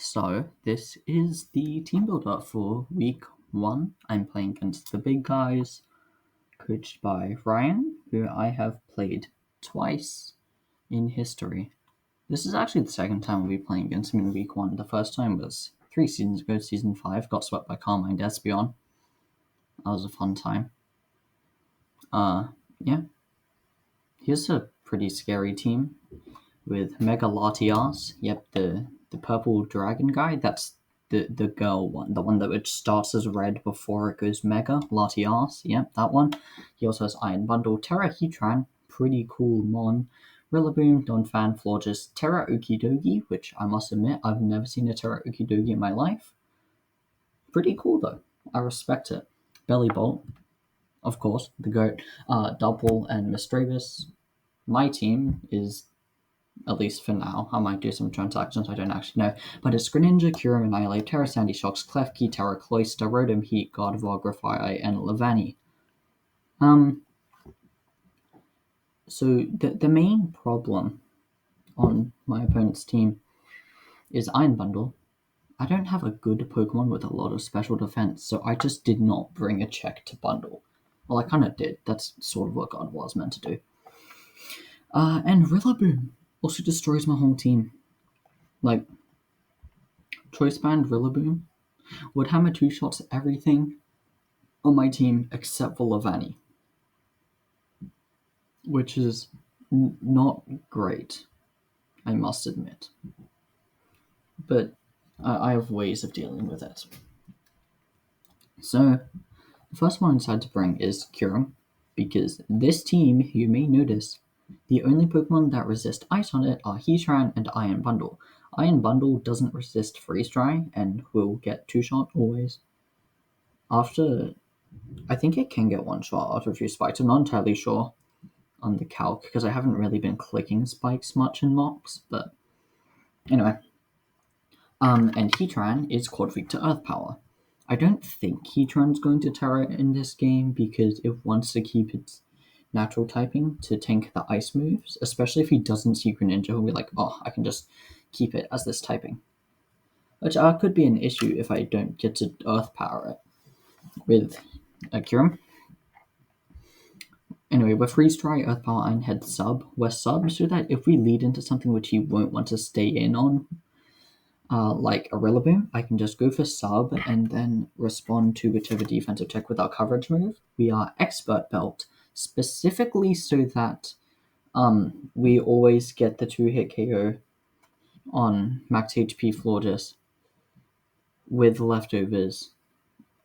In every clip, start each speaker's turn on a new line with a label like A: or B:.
A: So, this is the team builder for week 1. I'm playing against the big guys, coached by Ryan, who I have played twice in history. This is actually the second time we'll be playing against him in week 1. The first time was 3 seasons ago, season 5, got swept by Carmine Despion. That was a fun time. Yeah. Here's a pretty scary team with Mega Latias. Yep, the purple dragon guy. That's the girl one, the one that which starts as red before it goes Mega Latias. Yep, that one. He also has Iron Bundle, Terra Heatran, pretty cool mon. Rillaboom, Donphan, Florges, Terra Okidogi, which I must admit I've never seen a Terra Okidogi in my life. Pretty cool though. I respect it. Bellybolt, of course, the goat. Double and Mistravis. My team is, at least for now, I might do some transactions, I don't actually know, but it's Greninja, Kyurem, Annihilate, Terra Sandy Shocks, Klefki, Terra Cloyster, Rotom Heat, Gardevoir, Grafaiai, and leavanny. So the main problem on my opponent's team is Iron Bundle. I don't have a good Pokemon with a lot of special defense, so I just did not bring a check to bundle. Well, I kind of did. That's sort of what God was meant to do. And Rillaboom also destroys my whole team. Like, Choice Band Rillaboom would hammer 2 shots at everything on my team except for leavanny, which is not great, I must admit. But I have ways of dealing with it. So, the first one I decided to bring is Kyurem, because this team, you may notice, the only Pokemon that resist Ice on it are Heatran and Iron Bundle. Iron Bundle doesn't resist Freeze Dry and will get 2-shot always. After, I think it can get 1-shot after a few spikes. I'm not entirely sure on the calc because I haven't really been clicking spikes much in mocks, but anyway. And Heatran is quad weak to Earth Power. I don't think Heatran's going to Terra in this game because it wants to keep its natural typing to tank the ice moves, especially if he doesn't see Greninja, he'll be like, oh, I can just keep it as this typing. Which could be an issue if I don't get to Earth Power it with Kyurem. Anyway, we're Freeze Dry, Earth Power, Iron Head sub. We're sub so that if we lead into something which he won't want to stay in on, like a Rillaboom, I can just go for sub and then respond to whichever defensive check with our coverage move. We are Expert Belt, specifically so that we always get the 2-hit KO on max HP Florges with leftovers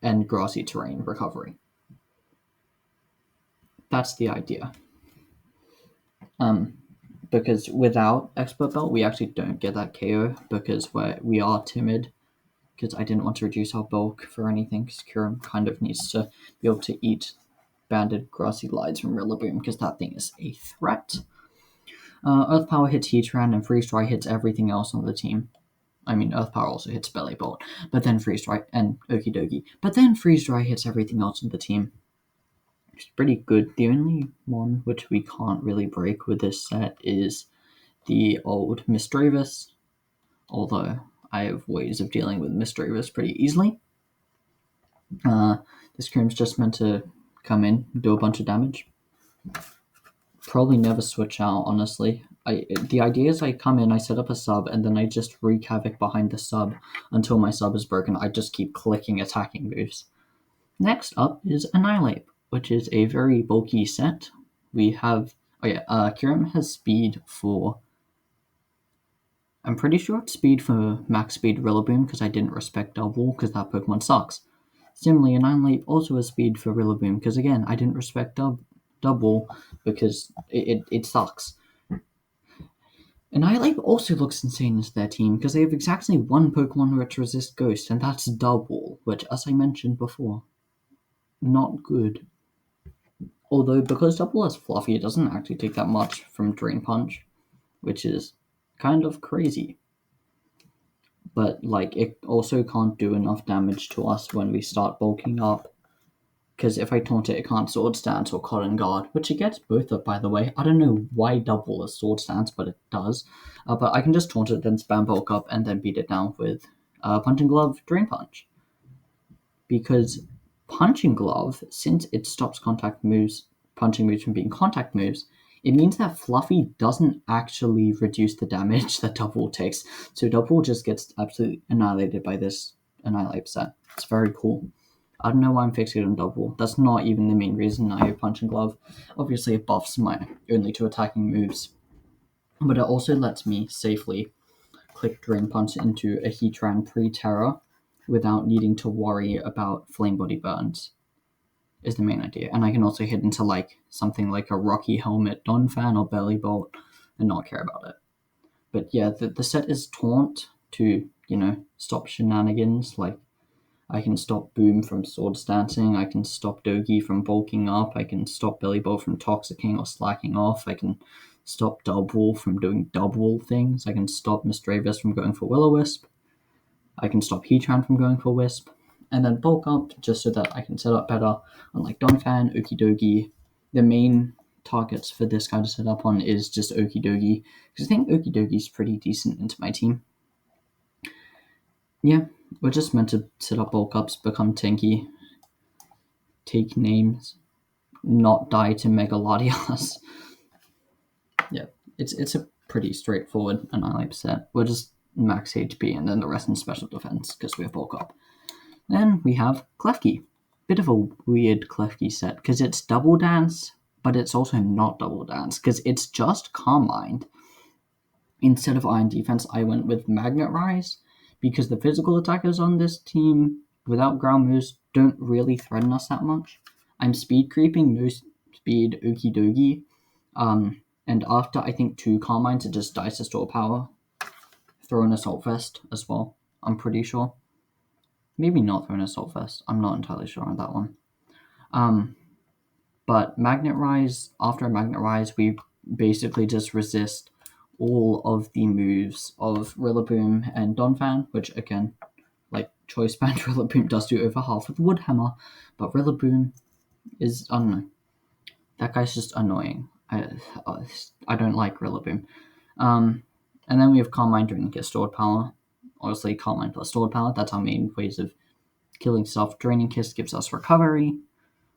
A: and grassy terrain recovery. That's the idea. Because without Expert Belt, we actually don't get that KO because we are timid. Because I didn't want to reduce our bulk for anything, because Kyurem kind of needs to be able to eat banded grassy glides from Rillaboom, because that thing is a threat. Earth Power hits Heatran, and Freeze Dry hits everything else on the team. I mean, Earth Power also hits Bellybolt, but then Freeze Dry and Okidogi. But then Freeze Dry hits everything else on the team. It's pretty good. The only one which we can't really break with this set is the old Mistravis, although I have ways of dealing with Mistravis pretty easily. This Kyurem's just meant to come in, do a bunch of damage. Probably never switch out, honestly. The idea is I come in, I set up a sub, and then I just wreak havoc behind the sub until my sub is broken. I just keep clicking attacking moves. Next up is Annihilate, which is a very bulky set. We have... Kyurem has speed for... I'm pretty sure it's speed for max speed Rillaboom because I didn't respect double because that Pokemon sucks. Similarly, Annihilate also has speed for Rillaboom because, again, I didn't respect double because it sucks. Annihilate also looks insane as their team because they have exactly one Pokemon which resists Ghost, and that's Double, which, as I mentioned before, not good. Although, because Double has Fluffy, it doesn't actually take that much from Drain Punch, which is kind of crazy. But, like, it also can't do enough damage to us when we start bulking up because if I taunt it, it can't sword stance or cotton guard, which it gets both up, by the way. I don't know why double a sword stance, but it does. But I can just taunt it, then spam bulk up, and then beat it down with punching glove, drain punch. Because punching glove, since it stops punching moves from being contact moves, it means that Fluffy doesn't actually reduce the damage that double takes. So double just gets absolutely annihilated by this annihilate set. It's very cool. I don't know why I'm fixated on double. That's not even the main reason I have punching glove. Obviously, it buffs my only two attacking moves, but it also lets me safely click drain punch into a Heatran pre-terror without needing to worry about flame body burns. Is the main idea, and I can also hit into like something like a Rocky Helmet, Donphan, or Belly Bolt, and not care about it. But yeah, the set is taunt to stop shenanigans. Like I can stop Boom from sword stancing, I can stop Dogi from bulking up, I can stop Belly Bolt from toxicking or slacking off, I can stop Double from doing double things, I can stop Misdreavus from going for Will-O-Wisp, I can stop Heatran from going for Wisp, and then bulk up just so that I can set up better. Unlike Donphan, Okidogi, the main targets for this guy to set up on is just Okidogi, because I think Okidogi's pretty decent into my team. Yeah, we're just meant to set up bulk ups, become tanky, take names, not die to Megalodias. Yeah, it's a pretty straightforward Annihilate set. We're just max HP and then the rest in special defense because we have bulk up. Then we have Klefki. Bit of a weird Klefki set because it's double dance, but it's also not double dance because it's just Calm Mind. Instead of Iron Defense, I went with Magnet Rise because the physical attackers on this team without ground moves don't really threaten us that much. I'm speed creeping, no speed Okidogi, and after I think 2 Calm Minds, it just dies to store power. Throw an Assault Vest as well, I'm pretty sure. Maybe not throw an Assault Vest, I'm not entirely sure on that one. But Magnet Rise, after Magnet Rise, we basically just resist all of the moves of Rillaboom and Donphan, which again, like Choice Band, Rillaboom does do over half with Wood Hammer, but Rillaboom is, I don't know, that guy's just annoying. I don't like Rillaboom. And then we have Calm Mind and get stored power. Obviously, Calm Mind plus stored power, that's our main ways of killing stuff. Draining Kiss gives us recovery.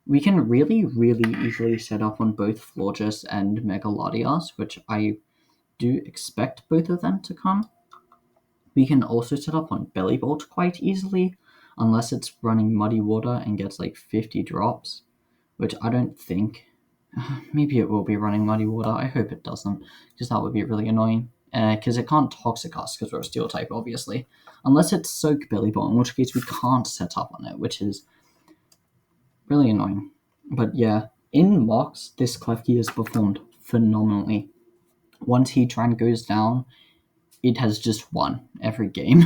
A: We can really, really easily set up on both Florges and Megalodias, which I do expect both of them to come. We can also set up on Belly Bolt quite easily, unless it's running Muddy Water and gets like 50 drops, which I don't think. Maybe it will be running Muddy Water. I hope it doesn't, because that would be really annoying. Because it can't Toxic us, because we're a Steel type, obviously. Unless it's Soak Belly Bolt, in which case we can't set up on it, which is really annoying. But yeah, in mocks, this Klefki has performed phenomenally. Once Heatran goes down, it has just won every game.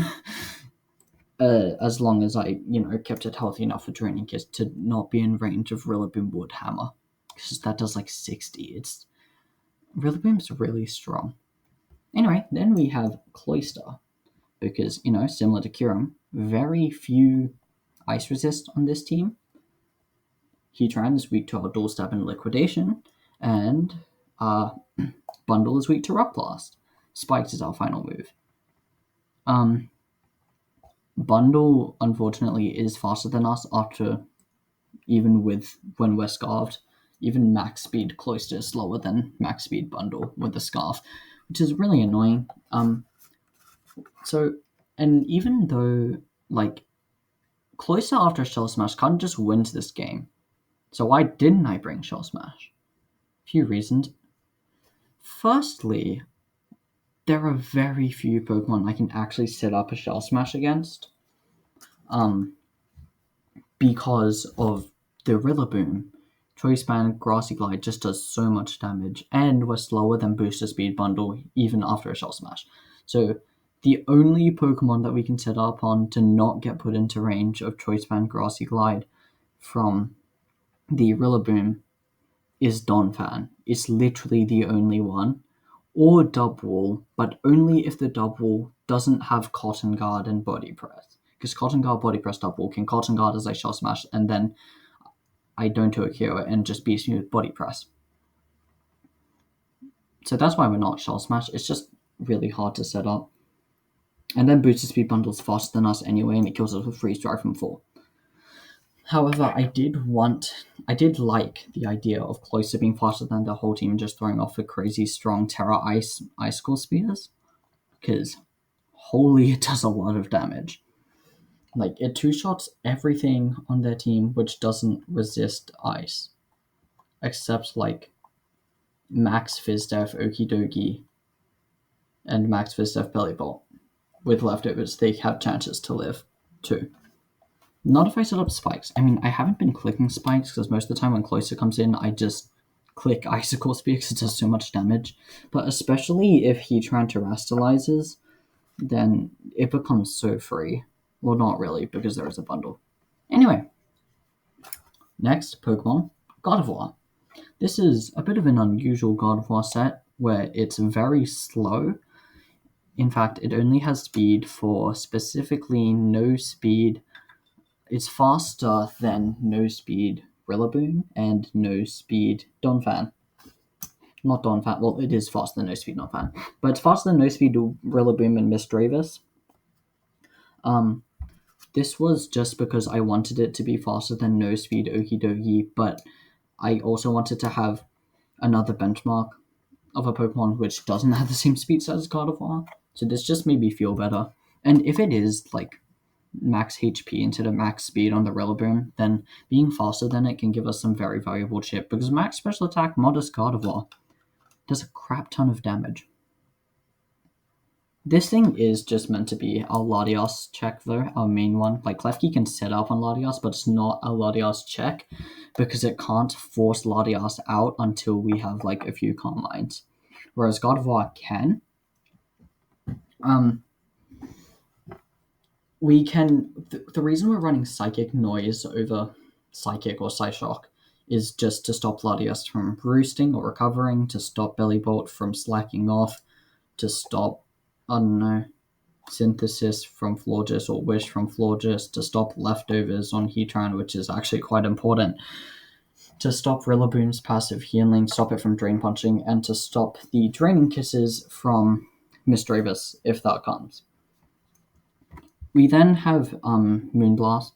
A: As long as I, kept it healthy enough for Draining Kiss to not be in range of Rillaboom Wood Hammer. Because that does like 60. Rillaboom's really strong. Anyway, then we have Cloyster. Because, similar to Kyurem, very few Ice Resist on this team. Heatran is weak to our Dual Stab and Liquidation, and Bundle is weak to Rock Blast. Spikes is our final move. Bundle, unfortunately, is faster than us even when we're Scarved. Even max speed Cloyster is slower than max speed Bundle with the Scarf, which is really annoying. And even though, Cloyster after Shell Smash kind of just wins this game. So why didn't I bring Shell Smash? A few reasons. Firstly, there are very few Pokemon I can actually set up a Shell Smash against. Because of the Rillaboom. Choice Band Grassy Glide just does so much damage, and we're slower than Booster Speed Bundle even after a Shell Smash. So the only Pokemon that we can set up on to not get put into range of Choice Band Grassy Glide from the Rillaboom is Donphan. It's literally the only one. Or Dubwool, but only if the Dubwool doesn't have Cotton Guard and Body Press. Because Cotton Guard, Body Press, Dubwool can Cotton Guard as I Shell Smash, and then I don't do a hero and just beats me with body press. So that's why we're not Shell Smash. It's just really hard to set up. And then Booster Speed bundles faster than us anyway, and it kills us with Freeze Drive from 4. However, I did like the idea of Cloyster being faster than the whole team and just throwing off a crazy strong Terra Ice-Core Spears. Because, holy, it does a lot of damage. Like, it two-shots everything on their team which doesn't resist ice. Except, like, Max Fizdef, Okie Dokie, and Max Fizdef Belly Bolt. With leftovers, they have chances to live, too. Not if I set up spikes. I mean, I haven't been clicking spikes because most of the time when Cloyster comes in, I just click Icicle Spear because it does so much damage. But especially if he terastallizes, then it becomes so free. Well, not really, because there is a bundle. Anyway, next Pokemon, Gardevoir. This is a bit of an unusual Gardevoir set where it's very slow. In fact, it only has speed for specifically no speed. It's faster than no speed Rillaboom and no speed Donphan. Not Donphan, well, it is faster than no speed Donphan, but it's faster than no speed Rillaboom and Misdreavus. This was just because I wanted it to be faster than no speed Okie Dokie, but I also wanted to have another benchmark of a Pokemon which doesn't have the same speed set as Gardevoir. So this just made me feel better. And if it is like max HP instead of max speed on the Rillaboom, then being faster than it can give us some very valuable chip, because max special attack modest Gardevoir does a crap ton of damage. This thing is just meant to be a Latios check though, our main one. Like Klefki can set up on Latios, but it's not a Latios check because it can't force Latios out until we have like a few Calm Minds. Whereas Gardevoir can. We can. The reason we're running Psychic Noise over Psychic or Psyshock is just to stop Latias from roosting or recovering, to stop Bellybolt from slacking off, to stop, I don't know, Synthesis from Florges or Wish from Florges, to stop leftovers on Heatran, which is actually quite important, to stop Rillaboom's passive healing, stop it from Drain Punching, and to stop the Draining Kisses from Misdreavus, if that comes. We then have Moonblast.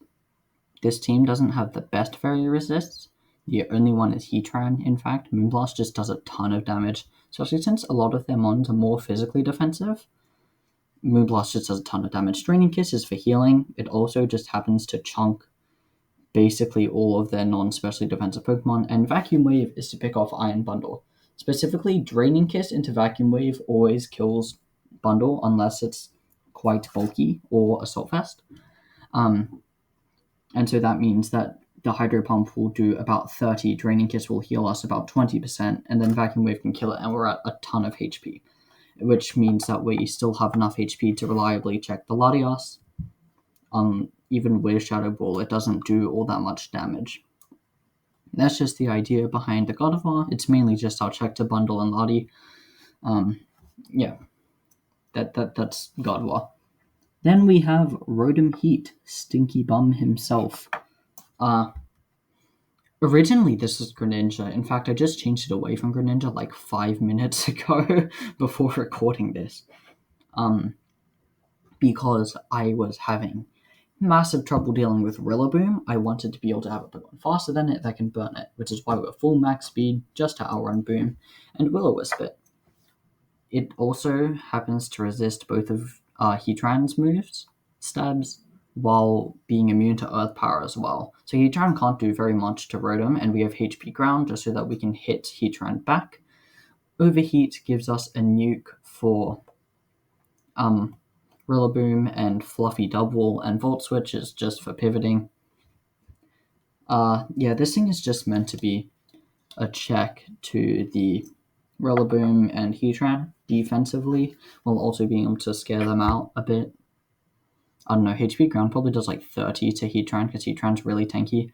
A: This team doesn't have the best fairy resists. The only one is Heatran, in fact. Moonblast just does a ton of damage, especially since a lot of their mons are more physically defensive. Moonblast just does a ton of damage. Draining Kiss is for healing. It also just happens to chunk basically all of their non-specially defensive Pokemon, and Vacuum Wave is to pick off Iron Bundle. Specifically, Draining Kiss into Vacuum Wave always kills Bundle unless it's quite bulky or Assault Vest. And so that means that the Hydro Pump will do about 30, Draining Kiss will heal us about 20%, and then Vacuum Wave can kill it, and we're at a ton of HP. Which means that we still have enough HP to reliably check the Latias. Even with Shadow Ball, it doesn't do all that much damage. That's just the idea behind the Gardevoir. It's mainly just our check to Bundle and Lati. That's Gardevoir. Then we have Rotom Heat, Stinky Bum himself. Originally, this was Greninja. In fact, I just changed it away from Greninja like 5 minutes ago before recording this. Because I was having massive trouble dealing with Rillaboom. I wanted to be able to have a Pokemon faster than it that can burn it, which is why we're full max speed, just to outrun Boom, and Will-O-Wisp it. It also happens to resist both of Heatran's moves, stabs, while being immune to Earth Power as well. So Heatran can't do very much to Rotom, and we have HP Ground just so that we can hit Heatran back. Overheat gives us a nuke for Rillaboom, and Fluffy Double, and Volt Switch is just for pivoting. This thing is just meant to be a check to the Rillaboom and Heatran defensively, while also being able to scare them out a bit. I don't know, HP Ground probably does like 30 to Heatran, because Heatran's really tanky.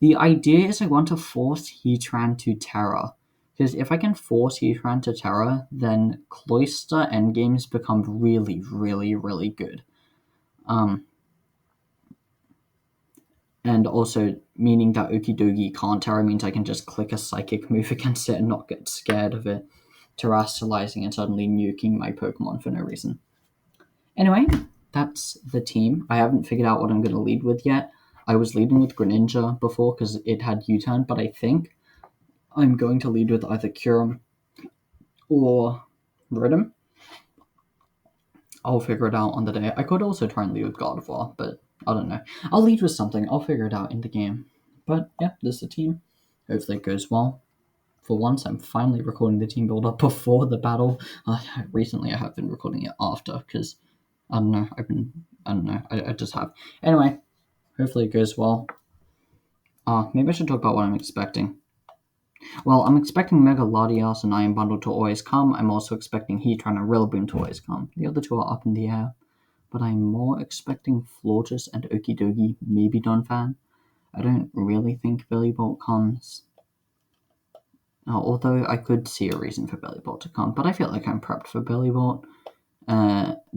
A: The idea is I want to force Heatran to Terra, because if I can force Heatran to Terra, then Cloyster endgames become really, really, really good. And also meaning that Okidogi can't Terra means I can just click a psychic move against it and not get scared of it terrestrializing and suddenly nuking my Pokemon for no reason. Anyway, that's the team. I haven't figured out what I'm going to lead with yet. I was leading with Greninja before because it had U-turn, but I think I'm going to lead with either Kyurem or Rotom. I'll figure it out on the day. I could also try and lead with Gardevoir, but I don't know. I'll lead with something. I'll figure it out in the game. But yeah, this is the team. Hopefully it goes well. For once, I'm finally recording the team build up before the battle. Recently, I have been recording it after because I don't know. I just have. Anyway, hopefully it goes well. Maybe I should talk about what I'm expecting. Well, I'm expecting Mega Latias and Iron Bundle to always come. I'm also expecting Heatran and Rillaboom to always come. The other two are up in the air. But I'm more expecting Florges and Okidogi, maybe Donphan. I don't really think Billy Bolt comes. Although I could see a reason for Billy Bolt to come, but I feel like I'm prepped for Billy Bolt.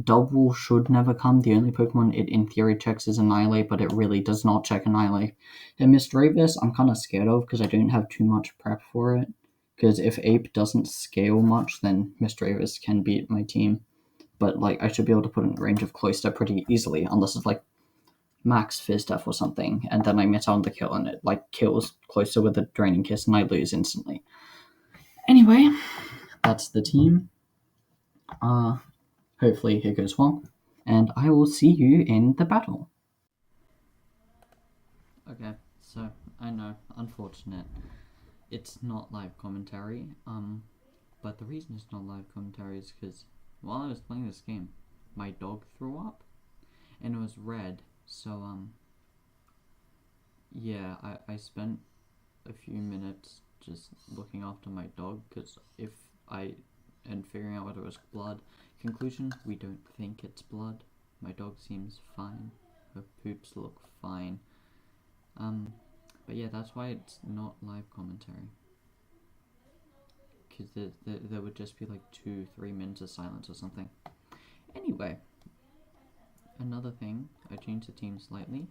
A: Double should never come. The only Pokemon it in theory checks is Annihilate, but it really does not check Annihilate. And Misdreavus, I'm kind of scared of because I don't have too much prep for it. Because if Ape doesn't scale much, then Misdreavus can beat my team. But like I should be able to put it in range of Cloyster pretty easily, unless it's like Max Fizdef or something, and then I miss out on the kill and it like kills Cloyster with a Draining Kiss and I lose instantly. Anyway, that's the team. Hopefully it goes well, and I will see you in the battle. Okay, so I know, unfortunate, it's not live commentary. But the reason it's not live commentary is because while I was playing this game, my dog threw up, and it was red. So yeah, I spent a few minutes just looking after my dog because and figuring out whether it was blood. Conclusion: we don't think it's blood. My dog seems fine. Her poops look fine. But yeah, that's why it's not live commentary. Because there would just be like 2-3 minutes of silence or something. Anyway, another thing, I changed the team slightly.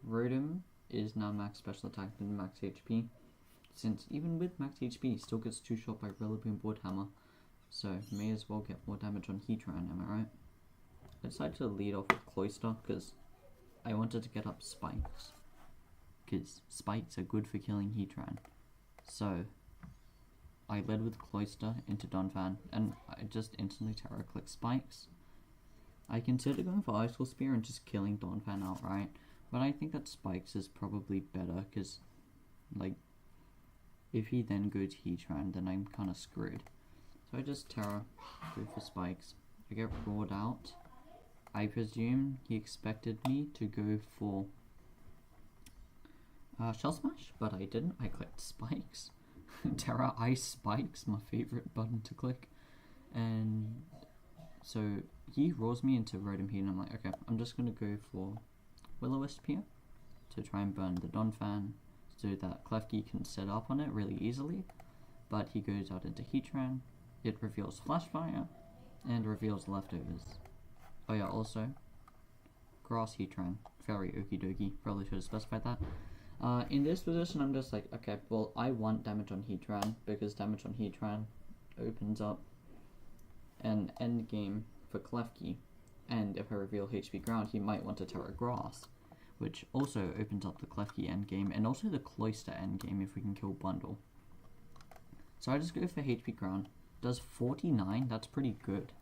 A: Rotom is now max special attack than max HP. Since even with max HP, he still gets 2-shot by Rillaboom Woodhammer. So may as well get more damage on Heatran, am I right? I decided to lead off with Cloyster because I wanted to get up Spikes. Because Spikes are good for killing Heatran. So I led with Cloyster into Donphan and I just instantly Terra clicked Spikes. I considered going for Ice Wall Spear and just killing Donphan outright, but I think that Spikes is probably better because, like, if he then goes Heatran, then I'm kind of screwed. So I just Terra, go for Spikes. I get roared out. I presume he expected me to go for Shell Smash, but I didn't. I clicked Spikes. Terra Ice Spikes, my favorite button to click. And so he rolls me into Rotom here, and I'm like, okay, I'm just going to go for Will-O-Wisp here to try and burn the Donphan so that Klefki can set up on it really easily. But he goes out into Heatran, it reveals Flash Fire, and reveals Leftovers. Oh yeah, also, Grass Heatran, very okie dokie, probably should have specified that. In this position, I'm just like, okay, well, I want damage on Heatran, because damage on Heatran opens up an endgame for Klefki, and if I reveal HP Ground, he might want to Terra Grass, which also opens up the Klefki endgame, and also the Cloyster endgame if we can kill Bundle. So I just go for HP Ground. Does 49, that's pretty good.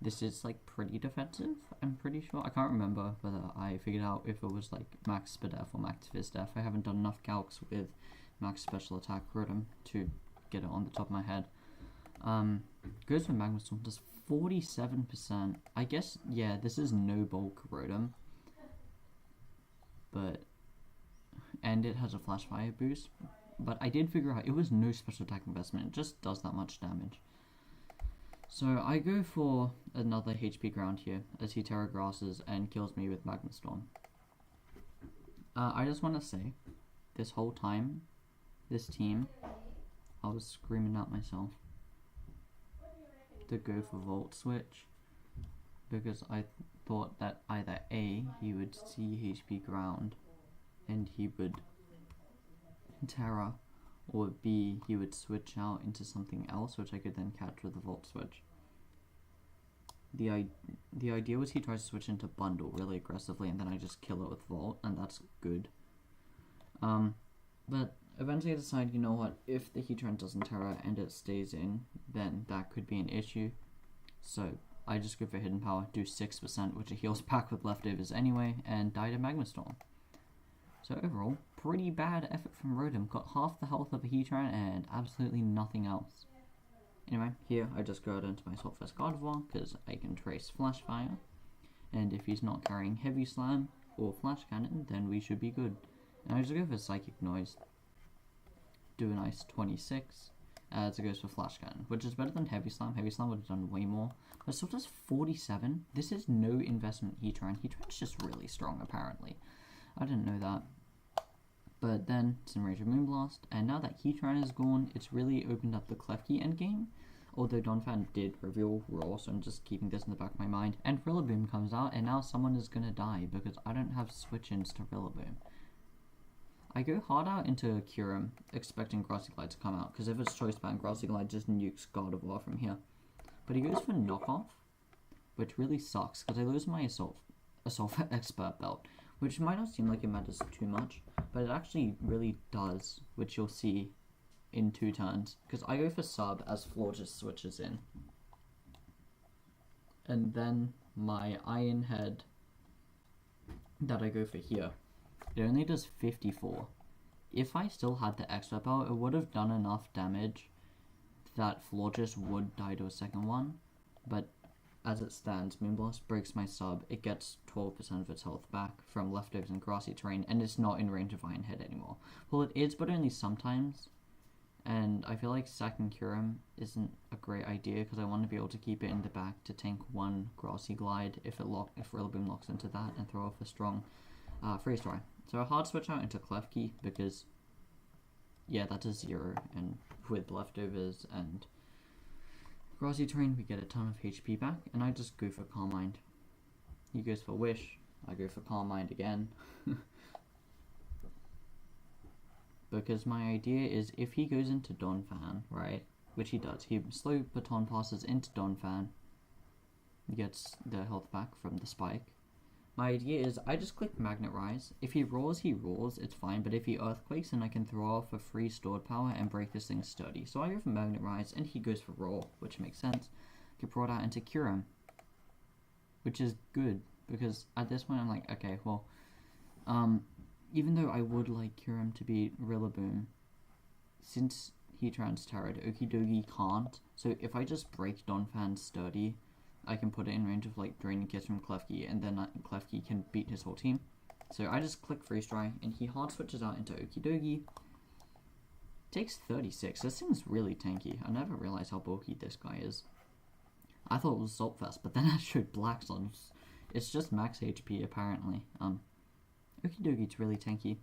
A: This is like pretty defensive, I'm pretty sure. I can't remember whether I figured out if it was like max Spadef or max Fizdef. I haven't done enough calcs with max special attack Rotom to get it on the top of my head. Goes for Magma Storm, does 47%. I guess, yeah, this is no bulk Rotom. And it has a Flash Fire boost. But I did figure out it was no special attack investment, it just does that much damage. So I go for another HP Ground here as he Terra Grasses and kills me with Magma Storm. I just want to say, this whole time, this team, I was screaming at myself to go for Volt Switch because I thought that either A, he would see HP Ground, and he would Terra, or B, he would switch out into something else, which I could then catch with the Volt Switch. The idea was he tries to switch into Bundle really aggressively, and then I just kill it with Volt, and that's good. But eventually I decided, you know what, if the Heatran doesn't Terra and it stays in, then that could be an issue. So I just go for Hidden Power, do 6%, which it heals back with leftovers anyway, and died a Magma Storm. So overall, pretty bad effort from Rotom. Got half the health of a Heatran and absolutely nothing else. Anyway, here I just go out into my Saltfest Gardevoir because I can trace Flash Fire. And if he's not carrying Heavy Slam or Flash Cannon, then we should be good. And I just go for Psychic Noise. Do a nice 26 as it goes for Flash Cannon, which is better than Heavy Slam. Heavy Slam would have done way more. But still does 47. This is no investment Heatran. Heatran's just really strong apparently. I didn't know that. But then some Rage of Moonblast, and now that Heatran is gone, it's really opened up the Klefki endgame. Although Donphan did reveal Raw, so I'm just keeping this in the back of my mind. And rillaboom comes out, and now someone is gonna die because I don't have switch-ins to rillaboom. I go hard out into Kyurem, expecting Grassy Glide to come out, because if it's Choice Band, Grassy Glide just nukes Gardevoir from here. But he goes for Knockoff, which really sucks, because I lose my Assault Expert Belt, which might not seem like it matters too much, but it actually really does, which you'll see in 2 turns, because I go for Sub as Floor just switches in. And then my Iron Head that I go for here, it only does 54. If I still had the Expert Belt, it would have done enough damage that Florges would die to a second one, but as it stands, Moonblast breaks my sub, it gets 12% of its health back from leftovers and grassy terrain, and it's not in range of Iron Head anymore. Well, it is, but only sometimes, and I feel like sacking Kyurem isn't a great idea, because I want to be able to keep it in the back to tank one Grassy Glide if Rillaboom locks into that, and throw off a strong Freeze Dry. So a hard switch out into Klefki, because, yeah, that does 0, and with leftovers and Grassy terrain, we get a ton of HP back, and I just go for Calm Mind. He goes for Wish, I go for Calm Mind again. Because my idea is if he goes into Donphan, right, which he does, he slow baton passes into Donphan, gets the health back from the spike. My idea is I just click Magnet Rise. If he roars, it's fine, but if he Earthquakes, then I can throw off a free stored power and break this thing sturdy. So I go for Magnet Rise, and he goes for Roar, which makes sense. Get brought out into Kyurem, which is good, because at this point I'm like, okay, well, even though I would like Kyurem to beat Rillaboom, since Heatran's Terra'd, Okidogi can't, so if I just break Donphan sturdy, I can put it in range of like Draining Kiss from Klefki, and then Klefki can beat his whole team. So I just click Freeze Dry, and he hard switches out into Okidogi. Takes 36. This thing's really tanky. I never realized how bulky this guy is. I thought it was Saltfest, but then I showed Black Sun. It's just max HP apparently. Okidogi's really tanky.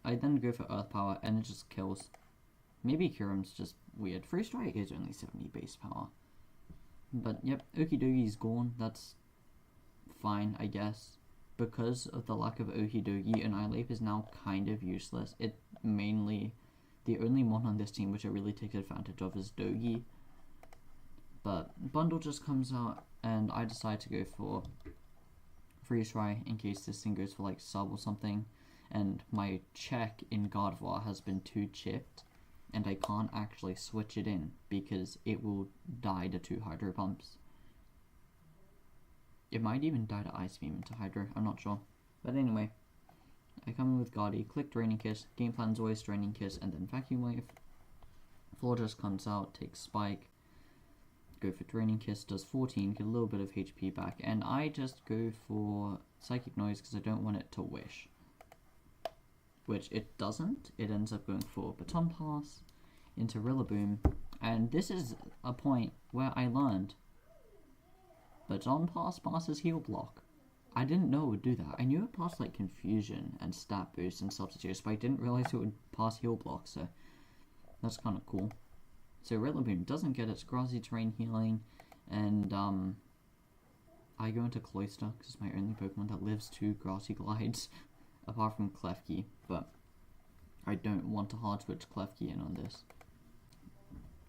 A: I then go for Earth Power, and it just kills. Maybe Kyurem's just weird. Freeze Dry is only 70 base power. But yep, Okidogi's gone, that's fine, I guess. Because of the lack of Okidogi, Annihilate is now kind of useless. It mainly, the only mon on this team which it really takes advantage of is Dogi. But Bundle just comes out, and I decide to go for Freeze Dry in case this thing goes for like sub or something. And my check in Gardevoir has been too chipped, and I can't actually switch it in because it will die to 2 Hydro Pumps. It might even die to Ice Beam into Hydro, I'm not sure. But anyway, I come in with Guardy, click Draining Kiss, game plan's always Draining Kiss, and then Vacuum Wave. Floor just comes out, takes Spike, go for Draining Kiss, does 14, get a little bit of HP back, and I just go for Psychic Noise because I don't want it to Wish. Which it doesn't, it ends up going for Baton Pass into Rillaboom, and this is a point where I learned Baton Pass passes Heal Block. I didn't know it would do that. I knew it passed like Confusion and Stat Boost and Substitutes, but I didn't realize it would pass Heal Block, so that's kind of cool. So Rillaboom doesn't get its Grassy Terrain healing, and I go into Cloyster because it's my only Pokemon that lives 2 Grassy Glides. apart from Klefki, but I don't want to hard switch Klefki in on this.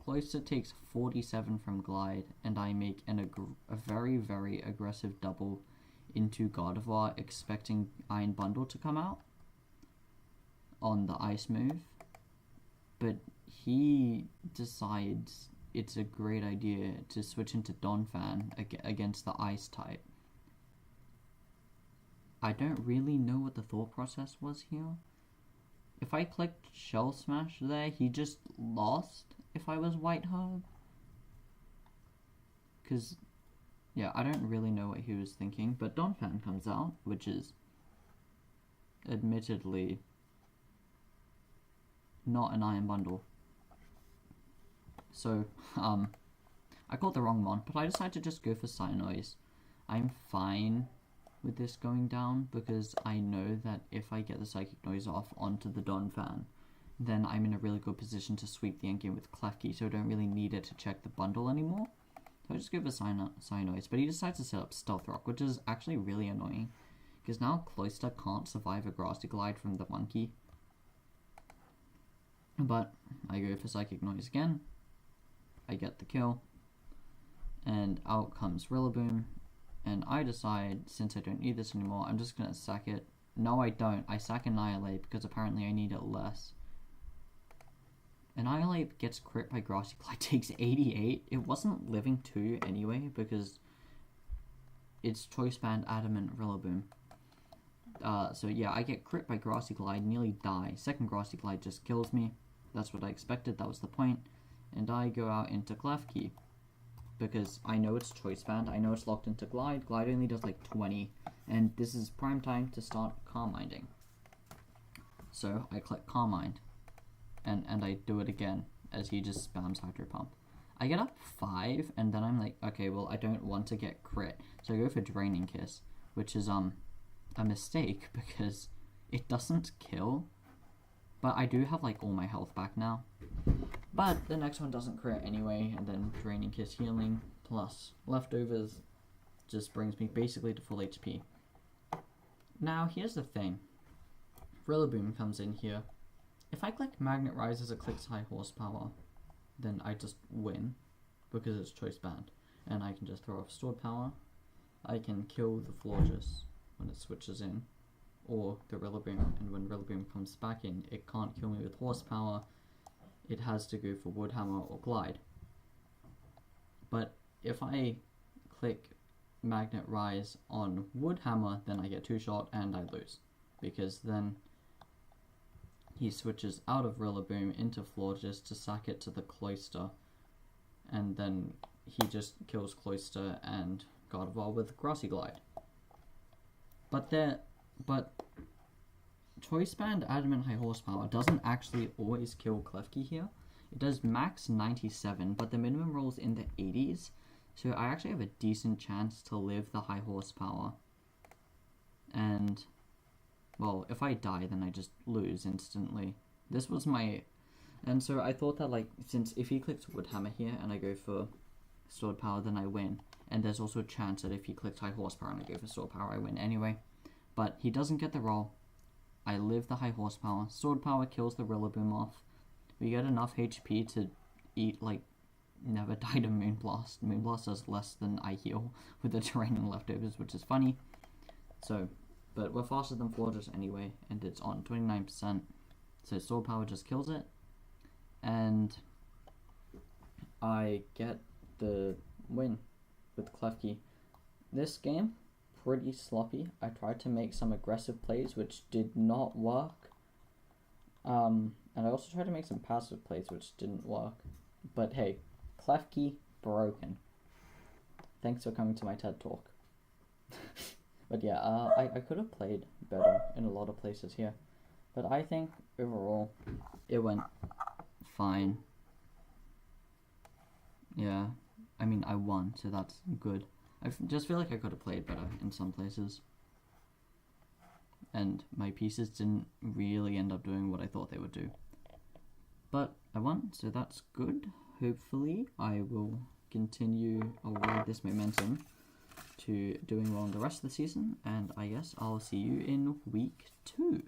A: Cloister takes 47 from Glide, and I make a very, very aggressive double into Gardevoir, expecting Iron Bundle to come out on the ice move. But he decides it's a great idea to switch into Donphan against the ice type. I don't really know what the thought process was here. If I clicked Shell Smash there, he just lost if I was White Herb. Because, yeah, I don't really know what he was thinking, but Donphan comes out, which is admittedly not an Iron Bundle. So, I caught the wrong one, but I decided to just go for Cyanoise. I'm fine with this going down because I know that if I get the Psychic Noise off onto the Donphan, then I'm in a really good position to sweep the endgame with Klefki, so I don't really need it to check the bundle anymore. So I just go for Cyanoise, but he decides to set up Stealth Rock, which is actually really annoying, because now Cloyster can't survive a Grassy Glide from the monkey. But I go for Psychic Noise again, I get the kill, and out comes Rillaboom, and I decide, since I don't need this anymore, I'm just going to sack it. No, I don't. I sack Annihilate because apparently I need it less. Annihilate gets crit by Grassy Glide, takes 88. It wasn't living 2 anyway because it's Choice Band, Adamant, Rillaboom. So yeah, I get crit by Grassy Glide, nearly die. Second Grassy Glide just kills me. That's what I expected, that was the point. And I go out into Klefki, because I know it's Choice Band, I know it's locked into Glide. Glide only does like 20, and this is prime time to start Calm-Minding. So I click Calm-Mind, and I do it again, as he just spams Hydro Pump. I get up 5, and then I'm like, okay, well, I don't want to get crit, so I go for Draining Kiss, which is a mistake, because it doesn't kill, but I do have like all my health back now. But the next one doesn't crit anyway, and then Draining Kiss healing plus leftovers just brings me basically to full HP. Now here's the thing. Rillaboom comes in here. If I click Magnet Rise as it clicks high horsepower, then I just win, because it's Choice Band. And I can just throw off Stored Power. I can kill the Florges when it switches in, or the Rillaboom, and when Rillaboom comes back in, it can't kill me with horsepower. It has to go for Wood Hammer or Glide. But if I click Magnet Rise on Wood Hammer, then I get 2-shot and I lose, because then he switches out of Rillaboom into Florges to sack it to the Cloister, and then he just kills Cloister and Gardevoir with Grassy Glide. But Choice Band Adamant High Horsepower doesn't actually always kill Klefki here. It does max 97, but the minimum roll's in the 80s, so I actually have a decent chance to live the high horsepower. And, well, if I die, then I just lose instantly. This was my... And so I thought that, like, since if he clicks Wood Hammer here and I go for Stored Power, then I win. And there's also a chance that if he clicks High Horsepower and I go for Stored Power, I win anyway. But he doesn't get the roll. I live the high horsepower. Sword Power kills the Rillaboom off. We get enough HP to eat, like, never die to Moonblast. Moonblast does less than I heal with the terrain and leftovers, which is funny. So, but we're faster than Florges anyway, and it's on 29%. So Sword Power just kills it. And I get the win with Klefki. This game, pretty sloppy. I tried to make some aggressive plays which did not work, and I also tried to make some passive plays which didn't work, but hey, Klefki broken. Thanks for coming to my TED talk. But yeah, I could have played better in a lot of places here, but I think overall it went fine. Yeah, I mean I won, so that's good. I just feel like I could have played better in some places. And my pieces didn't really end up doing what I thought they would do. But I won, so that's good. Hopefully I will continue or ride this momentum to doing well in the rest of the season, and I guess I'll see you in week 2.